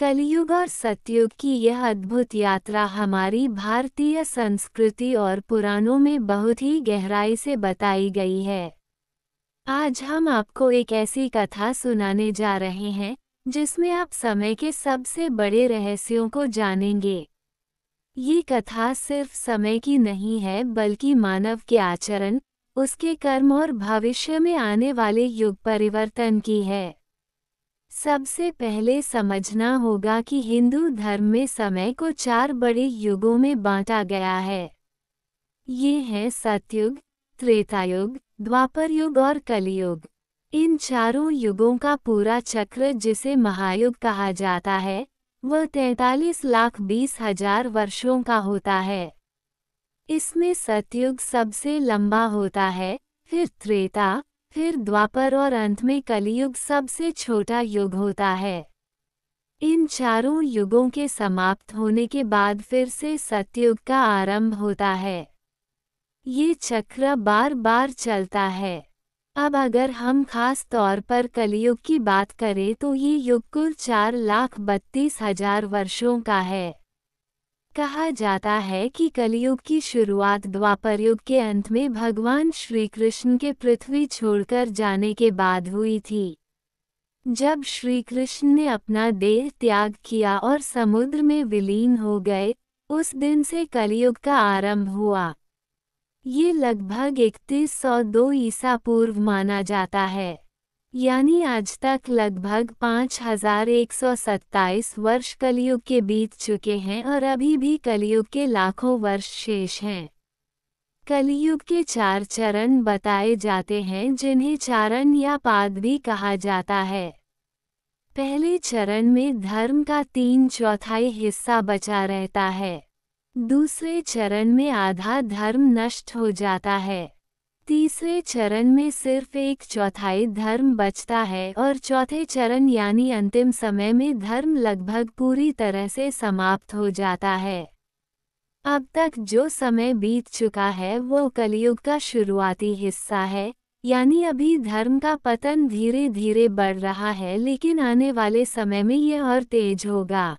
कलियुग और सतयुग की यह अद्भुत यात्रा हमारी भारतीय संस्कृति और पुराणों में बहुत ही गहराई से बताई गई है। आज हम आपको एक ऐसी कथा सुनाने जा रहे हैं जिसमें आप समय के सबसे बड़े रहस्यों को जानेंगे। ये कथा सिर्फ समय की नहीं है बल्कि मानव के आचरण, उसके कर्म और भविष्य में आने वाले युग परिवर्तन की है। सबसे पहले समझना होगा कि हिंदू धर्म में समय को 4 बड़े युगों में बांटा गया है। ये हैं सतयुग, त्रेतायुग, द्वापर युग और कलियुग। इन चारों युगों का पूरा चक्र जिसे महायुग कहा जाता है, वह 43,20,000 वर्षों का होता है। इसमें सतयुग सबसे लंबा होता है, फिर त्रेता, फिर द्वापर और अंत में कलियुग सबसे छोटा युग होता है। इन चारों युगों के समाप्त होने के बाद फिर से सतयुग का आरंभ होता है। ये चक्र बार बार चलता है। अब अगर हम खास तौर पर कलियुग की बात करें तो ये युग कुल 4,32,000 वर्षों का है। कहा जाता है कि कलियुग की शुरुआत द्वापर युग के अंत में भगवान श्री कृष्ण के पृथ्वी छोड़कर जाने के बाद हुई थी। जब श्री कृष्ण ने अपना देह त्याग किया और समुद्र में विलीन हो गए, उस दिन से कलियुग का आरंभ हुआ। ये लगभग 3102 ईसा पूर्व माना जाता है, यानी आज तक लगभग 5127 वर्ष कलियुग के बीत चुके हैं और अभी भी कलियुग के लाखों वर्ष शेष हैं। कलियुग के 4 चरण बताए जाते हैं जिन्हें चारण या पाद भी कहा जाता है। पहले चरण में धर्म का 3/4 हिस्सा बचा रहता है। दूसरे चरण में आधा धर्म नष्ट हो जाता है। तीसरे चरण में सिर्फ 1/4 धर्म बचता है और चौथे चरण यानी अंतिम समय में धर्म लगभग पूरी तरह से समाप्त हो जाता है। अब तक जो समय बीत चुका है वो कलियुग का शुरुआती हिस्सा है, यानी अभी धर्म का पतन धीरे धीरे बढ़ रहा है, लेकिन आने वाले समय में यह और तेज होगा।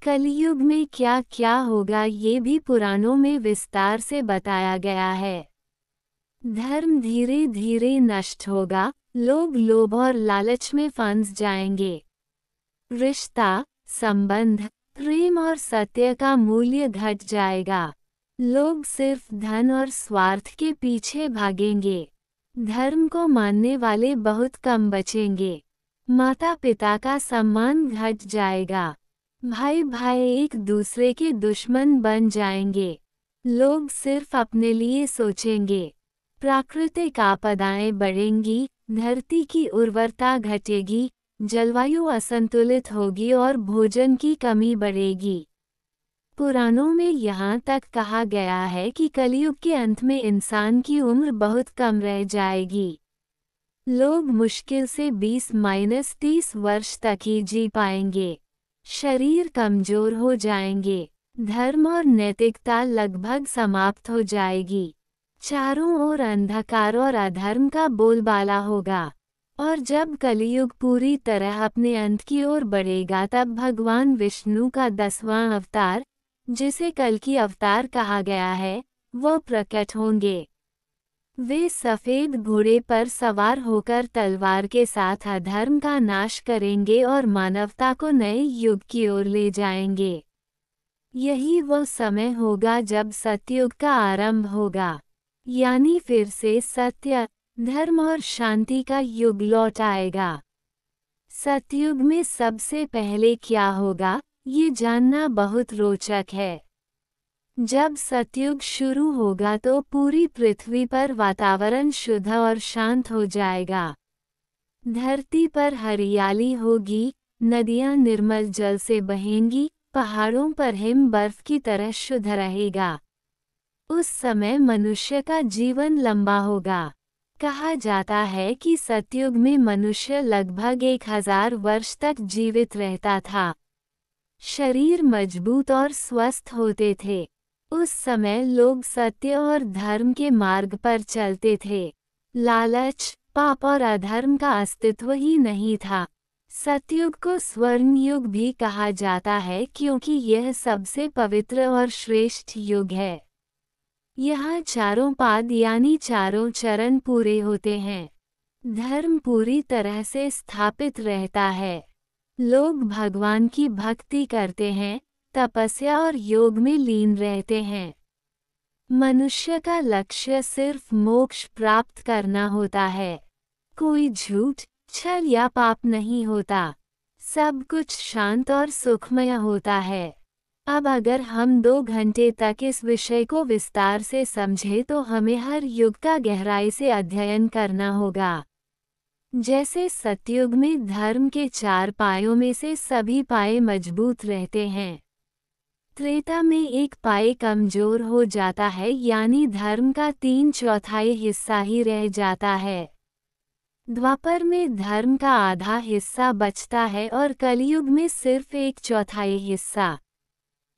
कलियुग में क्या क्या होगा ये भी पुराणों में विस्तार से बताया गया है। धर्म धीरे धीरे नष्ट होगा, लोग लोभ और लालच में फंस जाएंगे। रिश्ता, संबंध, प्रेम और सत्य का मूल्य घट जाएगा। लोग सिर्फ धन और स्वार्थ के पीछे भागेंगे। धर्म को मानने वाले बहुत कम बचेंगे। माता पिता का सम्मान घट जाएगा। भाई भाई एक दूसरे के दुश्मन बन जाएंगे। लोग सिर्फ अपने लिए सोचेंगे। प्राकृतिक आपदाएं बढ़ेंगी, धरती की उर्वरता घटेगी, जलवायु असंतुलित होगी और भोजन की कमी बढ़ेगी। पुराणों में यहाँ तक कहा गया है कि कलियुग के अंत में इंसान की उम्र बहुत कम रह जाएगी। लोग मुश्किल से 20-30 वर्ष तक ही जी पाएंगे। शरीर कमजोर हो जाएंगे। धर्म और नैतिकता लगभग समाप्त हो जाएगी। चारों ओर अंधकार और अधर्म का बोलबाला होगा। और जब कलियुग पूरी तरह अपने अंत की ओर बढ़ेगा तब भगवान विष्णु का 10वां अवतार, जिसे कल्कि अवतार कहा गया है, वो प्रकट होंगे। वे सफेद घोड़े पर सवार होकर तलवार के साथ अधर्म का नाश करेंगे और मानवता को नए युग की ओर ले जाएंगे। यही वो समय होगा जब सतयुग का आरंभ होगा, यानी फिर से सत्य, धर्म और शांति का युग लौट आएगा। सतयुग में सबसे पहले क्या होगा, ये जानना बहुत रोचक है। जब सतयुग शुरू होगा तो पूरी पृथ्वी पर वातावरण शुद्ध और शांत हो जाएगा। धरती पर हरियाली होगी, नदियां निर्मल जल से बहेंगी, पहाड़ों पर हिम बर्फ की तरह शुद्ध रहेगा। उस समय मनुष्य का जीवन लंबा होगा। कहा जाता है कि सतयुग में मनुष्य लगभग 1000 वर्ष तक जीवित रहता था। शरीर मजबूत और स्वस्थ होते थे। उस समय लोग सत्य और धर्म के मार्ग पर चलते थे। लालच, पाप और अधर्म का अस्तित्व ही नहीं था। सतयुग को स्वर्ण युग भी कहा जाता है क्योंकि यह सबसे पवित्र और श्रेष्ठ युग है। यहाँ चारों पाद यानी चारों चरण पूरे होते हैं। धर्म पूरी तरह से स्थापित रहता है। लोग भगवान की भक्ति करते हैं, तपस्या और योग में लीन रहते हैं। मनुष्य का लक्ष्य सिर्फ मोक्ष प्राप्त करना होता है। कोई झूठ, छल या पाप नहीं होता। सब कुछ शांत और सुखमय होता है। अब अगर हम 2 घंटे तक इस विषय को विस्तार से समझें तो हमें हर युग का गहराई से अध्ययन करना होगा। जैसे सतयुग में धर्म के 4 पायों में से सभी पाए मजबूत रहते हैं। त्रेता में एक पाए कमजोर हो जाता है यानी धर्म का 3/4 हिस्सा ही रह जाता है। द्वापर में धर्म का आधा हिस्सा बचता है और कलयुग में सिर्फ 1/4 हिस्सा।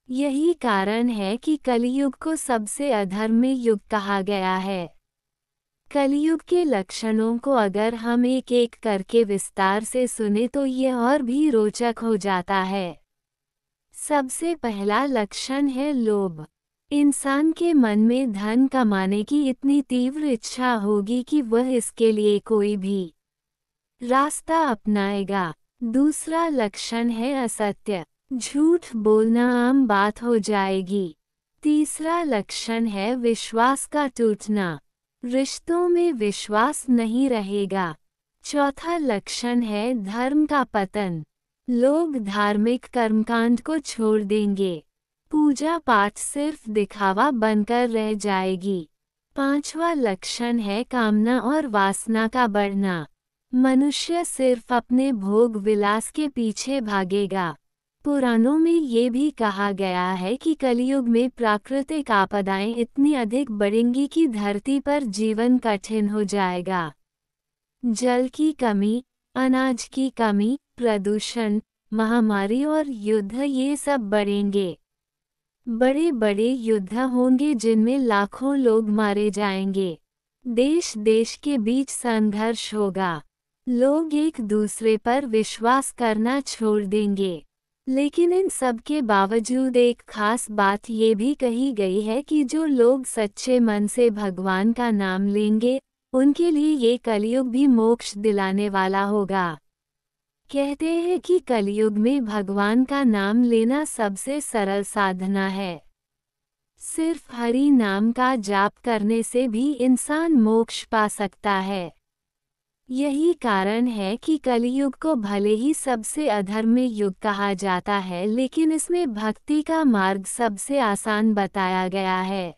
यही कारण है कि कलयुग को सबसे अधर्मी युग कहा गया है। कलयुग के लक्षणों को अगर हम एक एक करके विस्तार से सुने तो यह और भी रोचक हो जाता है। सबसे पहला लक्षण है लोभ। इंसान के मन में धन कमाने की इतनी तीव्र इच्छा होगी कि वह इसके लिए कोई भी रास्ता अपनाएगा। दूसरा लक्षण है असत्य। झूठ बोलना आम बात हो जाएगी। तीसरा लक्षण है विश्वास का टूटना। रिश्तों में विश्वास नहीं रहेगा। चौथा लक्षण है धर्म का पतन। लोग धार्मिक कर्मकांड को छोड़ देंगे। पूजा पाठ सिर्फ दिखावा बनकर रह जाएगी। पांचवा लक्षण है कामना और वासना का बढ़ना। मनुष्य सिर्फ अपने भोग विलास के पीछे भागेगा। पुराणों में ये भी कहा गया है कि कलयुग में प्राकृतिक आपदाएं इतनी अधिक बढ़ेंगी कि धरती पर जीवन कठिन हो जाएगा। जल की कमी, अनाज की कमी, प्रदूषण, महामारी और युद्ध ये सब बढ़ेंगे। बड़े बड़े युद्ध होंगे जिनमें लाखों लोग मारे जाएंगे। देश देश के बीच संघर्ष होगा। लोग एक दूसरे पर विश्वास करना छोड़ देंगे। लेकिन इन सब के बावजूद एक खास बात ये भी कही गई है कि जो लोग सच्चे मन से भगवान का नाम लेंगे, उनके लिए ये कलयुग भी मोक्ष दिलाने वाला होगा। कहते हैं कि कलयुग में भगवान का नाम लेना सबसे सरल साधना है। सिर्फ हरि नाम का जाप करने से भी इंसान मोक्ष पा सकता है। यही कारण है कि कलयुग को भले ही सबसे अधर्मी युग कहा जाता है, लेकिन इसमें भक्ति का मार्ग सबसे आसान बताया गया है।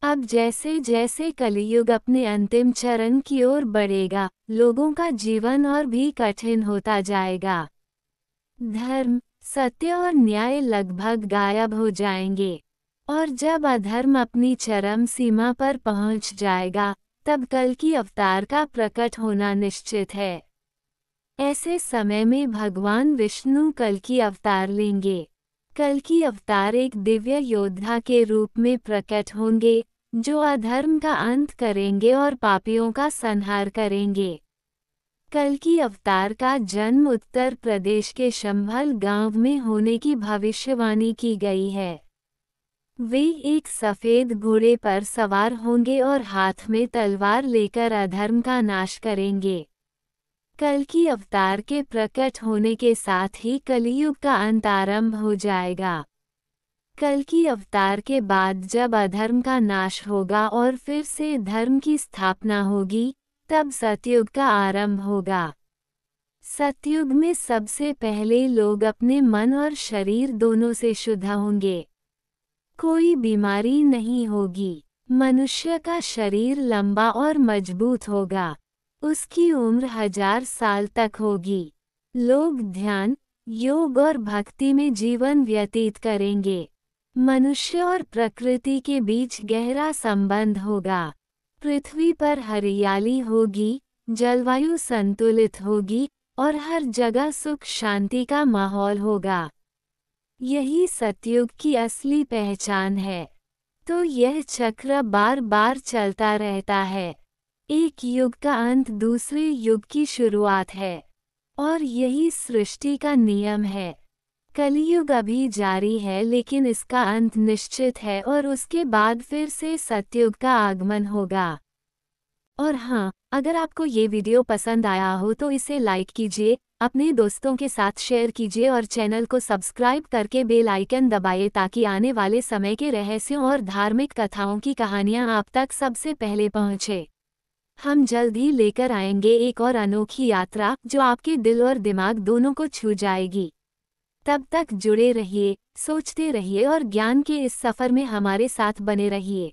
अब जैसे जैसे कलयुग अपने अंतिम चरण की ओर बढ़ेगा, लोगों का जीवन और भी कठिन होता जाएगा। धर्म, सत्य और न्याय लगभग गायब हो जाएंगे, और जब अधर्म अपनी चरम सीमा पर पहुंच जाएगा, तब कल की अवतार का प्रकट होना निश्चित है। ऐसे समय में भगवान विष्णु कल की अवतार लेंगे। कल की अवतार एक दिव्य योद्धा के रूप में प्रकट होंगे, जो अधर्म का अंत करेंगे और पापियों का संहार करेंगे। कल की अवतार का जन्म उत्तर प्रदेश के शंभल गांव में होने की भविष्यवाणी की गई है। वे एक सफेद घोड़े पर सवार होंगे और हाथ में तलवार लेकर अधर्म का नाश करेंगे। कल की अवतार के प्रकट होने के साथ ही कलयुग का अंत आरंभ हो जाएगा। कल की अवतार के बाद जब अधर्म का नाश होगा और फिर से धर्म की स्थापना होगी, तब सतयुग का आरंभ होगा। सतयुग में सबसे पहले लोग अपने मन और शरीर दोनों से शुद्ध होंगे। कोई बीमारी नहीं होगी। मनुष्य का शरीर लंबा और मजबूत होगा। उसकी उम्र 1000 साल तक होगी। लोग ध्यान, योग और भक्ति में जीवन व्यतीत करेंगे। मनुष्य और प्रकृति के बीच गहरा संबंध होगा। पृथ्वी पर हरियाली होगी, जलवायु संतुलित होगी और हर जगह सुख शांति का माहौल होगा। यही सतयुग की असली पहचान है। तो यह चक्र बार बार चलता रहता है। एक युग का अंत दूसरे युग की शुरुआत है। और यही सृष्टि का नियम है। कलियुग अभी जारी है लेकिन इसका अंत निश्चित है और उसके बाद फिर से सतयुग का आगमन होगा। और हाँ, अगर आपको ये वीडियो पसंद आया हो तो इसे लाइक कीजिए, अपने दोस्तों के साथ शेयर कीजिए और चैनल को सब्सक्राइब करके बेल आइकन दबाइए ताकि आने वाले समय के रहस्यों और धार्मिक कथाओं की कहानियाँ आप तक सबसे पहले पहुँचे। हम जल्द ही लेकर आएंगे एक और अनोखी यात्रा जो आपके दिल और दिमाग दोनों को छू जाएगी। तब तक जुड़े रहिए, सोचते रहिए और ज्ञान के इस सफ़र में हमारे साथ बने रहिए।